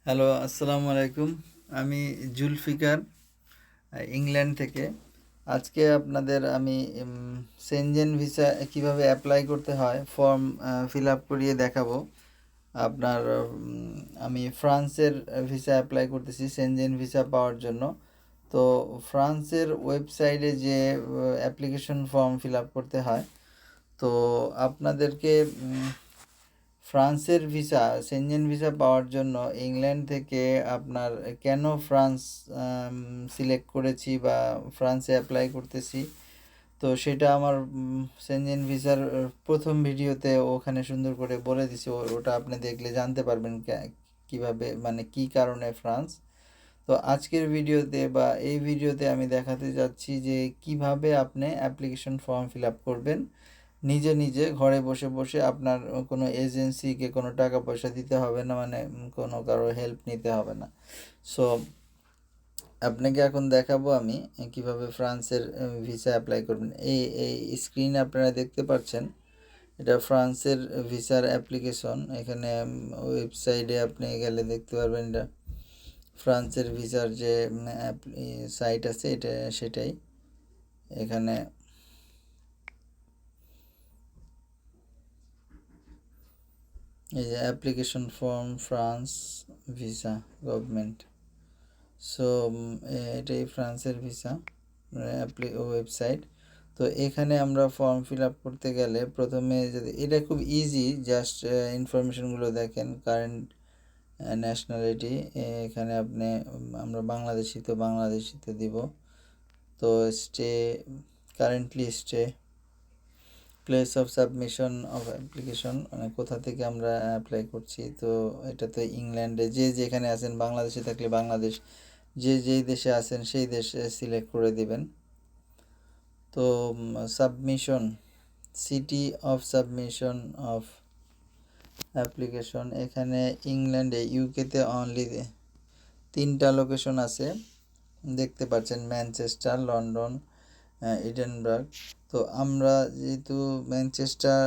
Hello, আসসালামু আলাইকুম। আমি জুলফিকার, ইংল্যান্ড থেকে। আজকে আপনাদের আমি সেনজেন ভিসা কিভাবে অ্যাপ্লাই করতে হয় ফর্ম ফিল আপ করিয়ে দেখাবো। আপনার আমি ফ্রান্সের ভিসা অ্যাপ্লাই করতেছি সেনজেন ভিসা পাওয়ার জন্য। তো ফ্রান্সের ওয়েবসাইটে যে অ্যাপ্লিকেশন ফর্ম ফিল আপ করতে হয়, তো আপনাদেরকে ফ্রান্সের ভিসা সেনজেন ভিসা পাওয়ার জন্য ইংল্যান্ড থেকে আপনার কেন ফ্রান্স সিলেক্ট করেছি বা ফ্রান্সে অ্যাপ্লাই করতেছি, তো সেটা আমার সেনজেন ভিসার প্রথম ভিডিওতে ওখানে সুন্দর করে বলে দিছি। ওটা আপনি দেখলে জানতে পারবেন কিভাবে, মানে কি কারণে ফ্রান্স। তো আজকের ভিডিওতে বা এই ভিডিওতে আমি দেখাতে যাচ্ছি যে কিভাবে আপনি অ্যাপ্লিকেশন ফর্ম ফিল আপ করবেন নিজে নিজে ঘরে বসে বসে। আপনার কোনো এজেন্সিকে কোনো টাকা পয়সা দিতে হবে না, মানে কোনো কারো হেল্প নিতে হবে না। সো আপনাকে এখন দেখাবো আমি কিভাবে ফ্রান্সের ভিসা অ্যাপ্লাই করবেন। এই স্ক্রিনে আপনারা দেখতে পাচ্ছেন, এটা ফ্রান্সের ভিসার অ্যাপ্লিকেশন। এখানে ওয়েবসাইটে আপনি গেলে দেখতে পারবেন এটা ফ্রান্সের ভিসার যে সাইট আছে, এটা সেটাই। এখানে এই যে application form France visa government. So এটাই ফ্রান্সের ভিসা ওয়েবসাইট। তো এখানে আমরা ফর্ম ফিল আপ করতে গেলে প্রথমে যদি, এটা খুব ইজি, জাস্ট ইনফরমেশনগুলো দেখেন। কারেন্ট ন্যাশনালিটি, এখানে আপনি আমরা বাংলাদেশি, তো বাংলাদেশিতে দিব। তো stay, currently stay, place of submission of application, মানে কোথা থেকে আমরা অ্যাপ্লাই করছি। তো এটা তো ইংল্যান্ডে, যে যেখানে আছেন, বাংলাদেশে থাকলে বাংলাদেশ, যে যেই দেশে আছেন সেই দেশে সিলেক্ট করে দিবেন। তো submission, city of submission of application, এখানে ইংল্যান্ডে, ইউকেতে অনলি 3টা লোকেশন আছে, দেখতে পাচ্ছেন, ম্যানচেস্টার, লন্ডন, এডিনবার্গ। তো আমরা যেহেতু ম্যানচেস্টার,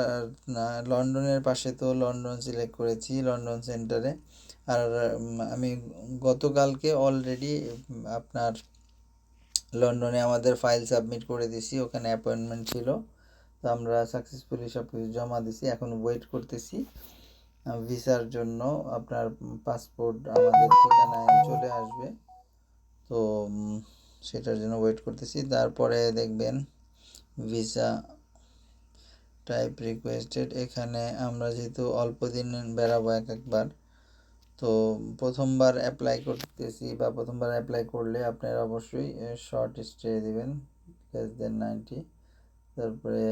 লন্ডনের পাশে, তো লন্ডন সিলেক্ট করেছি, লন্ডন সেন্টারে। আর আমি গতকালকে অলরেডি আপনার লন্ডনে আমাদের ফাইল সাবমিট করে দিছি, ওখানে অ্যাপয়েন্টমেন্ট ছিল। তো আমরা সাকসেসফুলি সব কিছু জমা দিছি, এখন ওয়েট করতেছি ভিসার জন্য। আপনার পাসপোর্ট আমাদের ঠিকানায় চলে আসবে, তো সেটার জন্য ওয়েট করতেছি। তারপরে দেখবেন ভিসা টাইপ রিকোয়েস্টেড, এখানে আমরা যেহেতু অল্প দিন বেড়াবো একবার, তো প্রথমবার অ্যাপ্লাই করতেছি, বা প্রথমবার অ্যাপ্লাই করলে আপনারা অবশ্যই শর্ট স্টে দিবেন, লেস দেন 90। তারপরে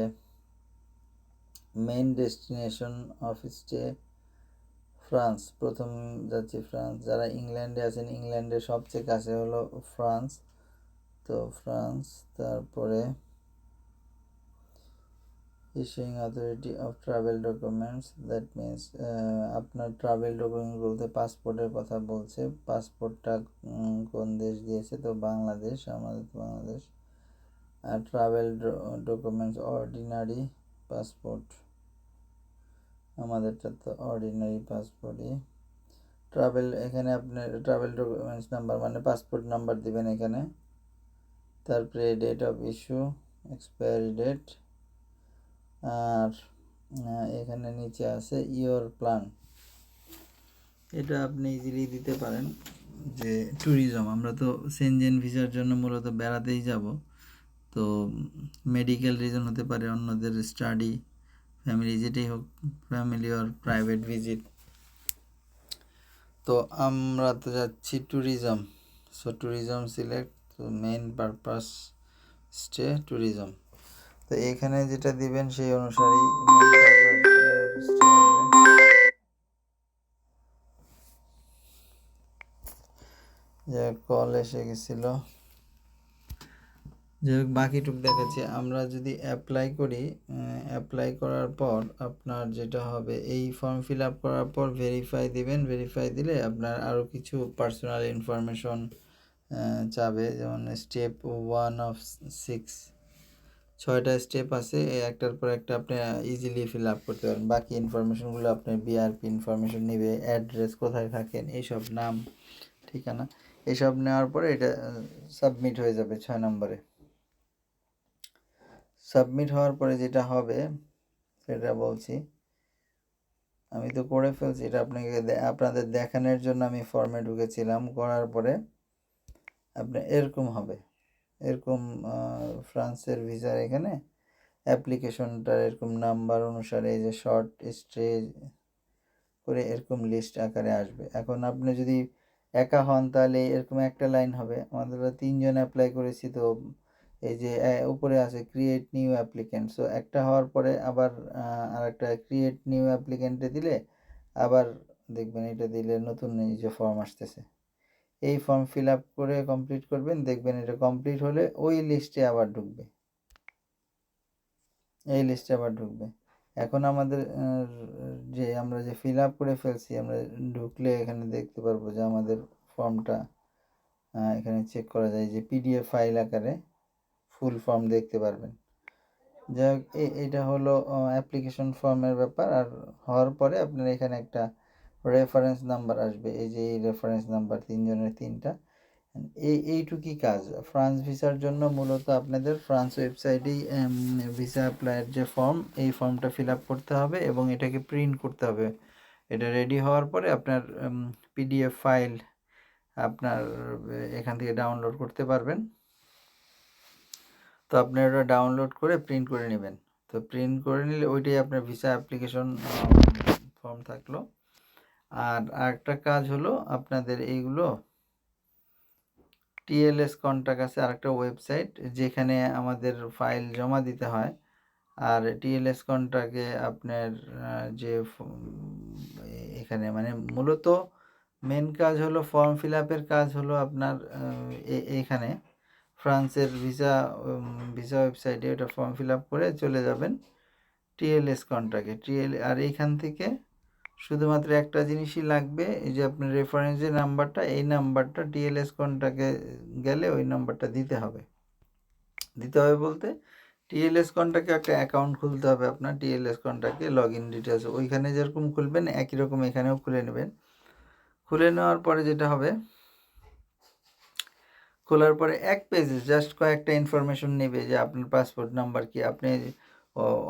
main destination of stay France, প্রথম যাচ্ছি ফ্রান্স। যারা ইংল্যান্ডে আছেন, ইংল্যান্ডের সবচেয়ে কাছে হলো ফ্রান্স, তো ফ্রান্স। তারপরে issuing authority of travel documents, that means আপনার ট্রাভেল ডকুমেন্ট বলতে পাসপোর্টের কথা বলছে। পাসপোর্টটা কোন দেশ দিয়েছে, তো বাংলাদেশ, আমাদের তো বাংলাদেশ। আর ট্রাভেল ডকুমেন্টস অর্ডিনারি পাসপোর্ট, আমাদেরটা তো অর্ডিনারি পাসপোর্টই। ট্রাভেল, এখানে আপনার ট্রাভেল ডকুমেন্টস নাম্বার মানে পাসপোর্ট নাম্বার দিবেন এখানে। তারপরে date of issue, expiry date. আর এখানে নিচে আছে ইয়োর প্ল্যান, এটা আপনি ইজিলি দিতে পারেন। যে ট্যুরিজম, আমরা তো সেনজেন ভিসার জন্য মূলত বেড়াতেই যাব, তো মেডিকেল রিজন হতে পারে, অন্যদের স্টাডি, ফ্যামিলি, যেটাই হোক, ফ্যামিলি অর প্রাইভেট ভিজিট। তো আমরা তো যাচ্ছি ট্যুরিজম, সো ট্যুরিজম সিলেক্ট, তো মেইন পারপাস স্টে ট্যুরিজম। তো এখানে যেটা দিবেন সেই অনুসারেই যে কল এসে গেছিল, যে বাকিটুক দেখাচ্ছি। আমরা যদি অ্যাপ্লাই করি, অ্যাপ্লাই করার পর আপনার যেটা হবে, এই ফর্ম ফিল আপ করার পর ভেরিফাই দিবেন। ভেরিফাই দিলে আপনার আরও কিছু পার্সোনাল ইনফরমেশন চাবে, যেমন স্টেপ 1 অফ 6, 6টা স্টেপ আছে, একটার পর একটা আপনি ইজিলি ফিল আপ করতে পারেন। বাকি ইনফরমেশনগুলো আপনার বিআরপি ইনফরমেশন নেবে, অ্যাড্রেস, কোথায় থাকেন, এইসব, নাম, ঠিকানা, এইসব নেওয়ার পরে এটা সাবমিট হয়ে যাবে 6 নম্বরে। সাবমিট হওয়ার পরে যেটা হবে সেটা বলছি, আমি তো করে ফেলছি, এটা আপনাদের দেখানোর জন্য আমি ফর্মে ঢুকেছিলাম। করার পরে আপনার এরকম হবে, এরকম ফ্রান্সের ভিসার এখানে অ্যাপ্লিকেশনটার এরকম নাম্বার অনুসারে এই যে শর্ট স্টে করে এরকম লিস্ট আকারে আসবে। এখন আপনি যদি একা হন তাহলে এরকম একটা লাইন হবে। আমাদের 3জন অ্যাপ্লাই করেছি, তো এই যে উপরে আছে ক্রিয়েট নিউ অ্যাপ্লিক্যান্ট, সো একটা হওয়ার পরে আবার আর একটা ক্রিয়েট নিউ অ্যাপ্লিক্যান্টে দিলে আবার দেখবেন এটা দিলে নতুন এই যে ফর্ম আসতেছে, এই ফর্ম ফিল আপ করে কমপ্লিট করবেন, দেখবেন এটা কমপ্লিট হলে ওই লিস্টে আবার ঢুকবে, এই লিস্টে আবার ঢুকবে। এখন আমাদের যে আমরা যে ফিল আপ করে ফেলছি, আমরা ঢুকলে এখানে দেখতে পারবো যে আমাদের ফর্মটা এখানে চেক করা যায়, যে পিডিএফ ফাইল আকারে ফুল ফর্ম দেখতে পারবেন। যাই হোক, এটা হলো অ্যাপ্লিকেশন ফর্মের ব্যাপার। আর হওয়ার পরে আপনার এখানে একটা রেফারেন্স নাম্বার আসবে, এই যে এই রেফারেন্স নাম্বার 3জনের 3টা। এইটুকুই কাজ ফ্রান্স ভিসার জন্য। মূলত আপনাদের ফ্রান্স ওয়েবসাইটেই ভিসা অ্যাপ্লাইয়ের যে ফর্ম, এই ফর্মটা ফিল আপ করতে হবে এবং এটাকে প্রিন্ট করতে হবে। এটা রেডি হওয়ার পরে আপনার পিডিএফ ফাইল আপনার এখান থেকে ডাউনলোড করতে পারবেন। তো আপনি ওটা ডাউনলোড করে প্রিন্ট করে নেবেন। তো প্রিন্ট করে নিলে ওইটাই আপনার ভিসা অ্যাপ্লিকেশন ফর্ম থাকলো। আর আরেকটা কাজ হলো আপনাদের এইগুলো টিএলএস কন্ট্যাক্ট আছে, আরেকটা ওয়েবসাইট যেখানে আমাদের ফাইল জমা দিতে হয়। আর টিএলএস কন্ট্যাক্টে আপনার যে এখানে মানে মূলত মেন কাজ হলো ফর্ম ফিল আপের কাজ হলো আপনার এখানে ফ্রান্সের ভিসা ওয়েবসাইটে ওটা ফর্ম ফিল আপ করে চলে যাবেন টিএলএস কন্ট্যাক্টে। আর এইখান থেকে শুধুমাত্র একটা জিনিসই লাগবে, এই যে আপনার রেফারেন্সের নাম্বারটা, এই নাম্বারটা টিএলএস কন্ট্যাক্টে গেলে ওই নাম্বারটা দিতে হবে। বলতে টিএলএস কন্ট্যাক্টে একটা অ্যাকাউন্ট খুলতে হবে আপনার, টিএলএস কন্ট্যাক্টে লগ ইন ডিটেলস ওইখানে যেরকম খুলবেন একই রকম এখানেও খুলে নেবেন। খুলে নেওয়ার পরে যেটা হবে, খোলার পরে এক পেজে জাস্ট কয়েকটা ইনফরমেশন নেবে, যে আপনার পাসপোর্ট নাম্বার কি, আপনি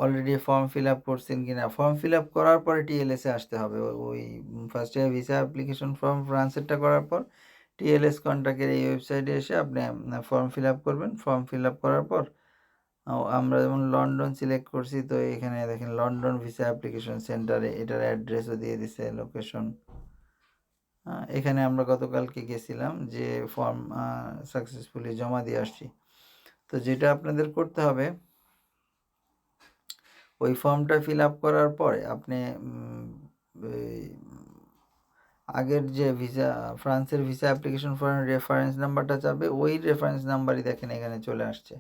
অলরেডি ফর্ম ফিল আপ করছেন কি না। ফর্ম ফিল আপ করার পরে টিএলএসে আসতে হবে। ওই ফার্স্টে ভিসা অ্যাপ্লিকেশন ফর্ম ফ্রান্সেরটা করার পর টিএলএস কন্ট্যাক্টের এই ওয়েবসাইটে এসে আপনি ফর্ম ফিল আপ করবেন। ফর্ম ফিল আপ করার পর আমরা যেমন লন্ডন সিলেক্ট করছি, তো এখানে দেখেন লন্ডন ভিসা অ্যাপ্লিকেশন সেন্টারে এটার অ্যাড্রেসও দিয়ে দিছে, লোকেশন। এখানে আমরা গতকালকে গেছিলাম, যে ফর্ম সাকসেসফুলি জমা দিয়ে আসছি। তো যেটা আপনাদের করতে হবে, ওই ফর্মটা ফিল আপ করার পরে আপনি আগের যে ফ্রান্সের ভিসা অ্যাপ্লিকেশন ফর্মের রেফারেন্স নাম্বারটা চাবে, ওই রেফারেন্স নাম্বারই দেখেন এখানে চলে আসছে,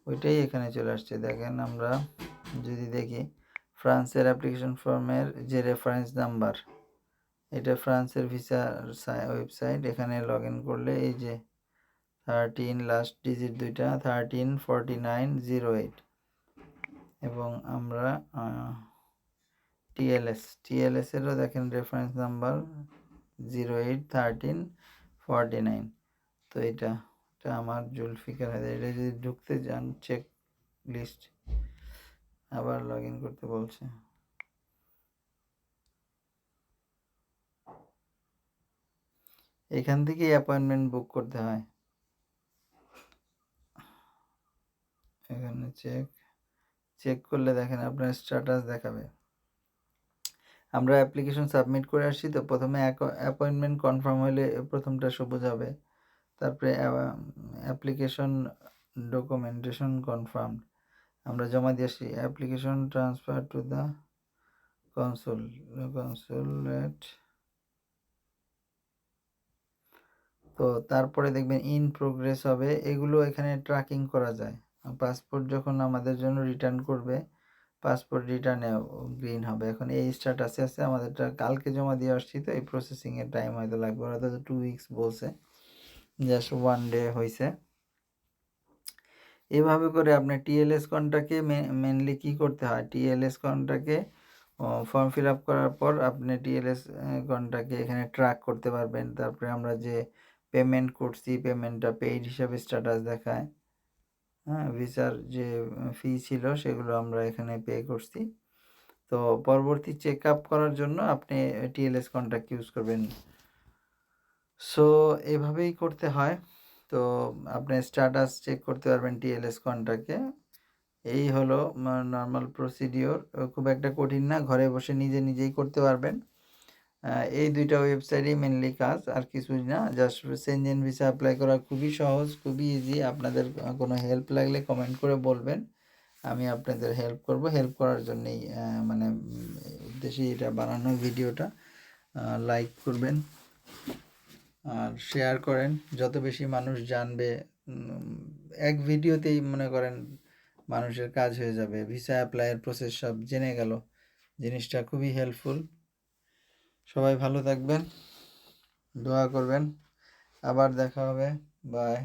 ওইটাই এখানে চলে আসছে। দেখেন আমরা যদি দেখি ফ্রান্সের অ্যাপ্লিকেশন ফর্মের যে রেফারেন্স নাম্বার, এটা ফ্রান্সের ভিসা ওয়েবসাইট, এখানে লগ ইন করলে এই যে 13 লাস্ট ডিজিট দুইটা 134908, এবং আমরা টিএলএসেরও দেখেন রেফারেন্স নাম্বার 081349। তো এটা আমার জুলফিকার হায়দার। এটা যদি ঢুকতে যান চেক লিস্ট, আবার লগ ইন করতে বলছে। এখান থেকেই অ্যাপয়েন্টমেন্ট বুক করতে হয়। এখানে চেক করলে দেখেন আপনার স্ট্যাটাস দেখাবে। আমরা অ্যাপ্লিকেশন সাবমিট করে আসছি, তো প্রথমে অ্যাপয়েন্টমেন্ট কনফার্ম হলে প্রথমটা সবুজ হবে, তারপরে অ্যাপ্লিকেশন ডকুমেন্টেশন কনফার্ম আমরা জমা দিয়ে আসছি, application transfer to the consulate. তো তারপরে দেখবেন ইন প্রোগ্রেস হবে, এগুলো এখানে ট্র্যাকিং করা যায়। পাসপোর্ট যখন আমাদের জন্য রিটার্ন করবে, পাসপোর্ট রিটার্নে গ্রিন হবে। এখন এই স্ট্যাটাসে আছে, আমাদেরটা কালকে জমা দিয়ে আসছি, তো এই প্রসেসিংয়ের টাইম হয়তো লাগবে, ওরা তো 2 উইকস বলছে, জাস্ট 1 ডে হয়েছে। এভাবে করে আপনার টিএলএস কনটাকে মেনলি কী করতে হয়, টিএলএস কনটাকে ফর্ম ফিল আপ করার পর আপনি টিএলএস কনটাকে এখানে ট্র্যাক করতে পারবেন। তারপরে আমরা যে পেমেন্ট করছি পেমেন্টটা পেইড হিসাবে স্ট্যাটাস দেখায়। হ্যাঁ, ভিসার যে ফি ছিল সেগুলো আমরা এখানে পে করছি। তো পরবর্তী চেক আপ করার জন্য আপনি টিএলএস কন্ট্যাক্ট ইউজ করবেন। সো এভাবেই করতে হয়। তো আপনি স্ট্যাটাস চেক করতে পারবেন টিএলএস কন্ট্যাক্টে। এই হলো নর্মাল প্রসিডিওর, খুব একটা কঠিন না, ঘরে বসে নিজেই করতে পারবেন। এই দুইটা ওয়েবসাইটেই মেনলি কাজ, আর কিছুই না। জাস্ট সেনজেন ভিসা অ্যাপ্লাই করা খুবই সহজ, খুবই ইজি। আপনাদের কোনো হেল্প লাগলে কমেন্ট করে বলবেন, আমি আপনাদের হেল্প করব। হেল্প করার জন্যই মানে উদ্দেশ্যে এটা বানানো ভিডিওটা। লাইক করবেন আর শেয়ার করেন, যত বেশি মানুষ জানবে, এক ভিডিওতেই মনে করেন মানুষের কাজ হয়ে যাবে, ভিসা অ্যাপ্লাইয়ের প্রসেস সব জেনে গেল। জিনিসটা খুবই হেল্পফুল। সবাই ভালো থাকবেন, দোয়া করবেন, আবার দেখা হবে, বাই।